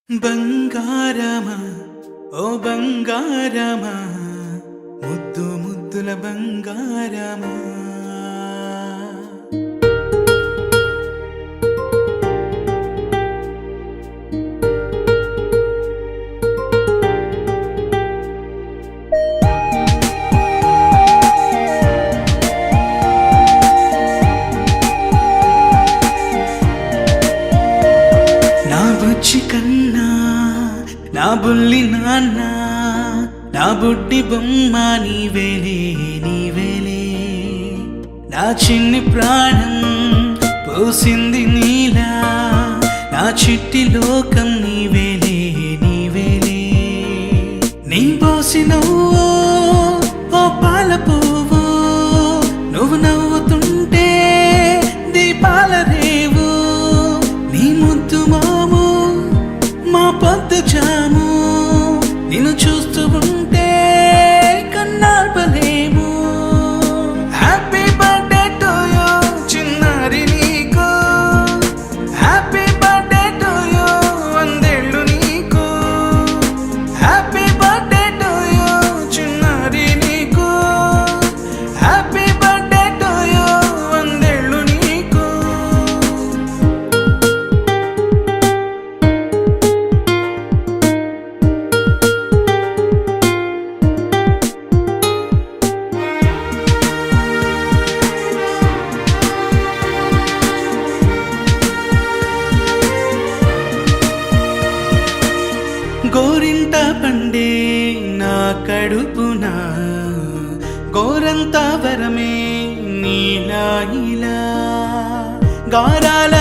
బంగారమా ఓ బంగారమా ముద్దు ముద్దుల బంగారమా నా బుజ్జి కన్నా నా బుల్లి నాన్న నా బుడ్డి బొమ్మ నీవేలే నీవేలే నా చిన్ని ప్రాణం పోసింది నీలా నా చిట్టి లోకం నీవేలే నీవేలే నీ పోసినవో ఓ పాల పువ్వు నువ్వు నవ్వుతుంటే దీపాల రేవు నీ ముద్దు మాము మా పొద్దు జాము నిన్ను చూస్తూ ఉంటే కన్నార్పలేము. హ్యాపీ బర్త్డే టు యూ చిన్నారి నీకు, హ్యాపీ బర్త్డే టు యూ వందేళ్ళు నీకు, హ్యాపీ బర్త్డే టు యూ చిన్నారి నీకు, హ్యాపీ బర్త్డే టు యూ వందేళ్ళు నీకు. గోరింట పండే నా కడుపున గోరంత వరమే నీలా ఇలా గారాల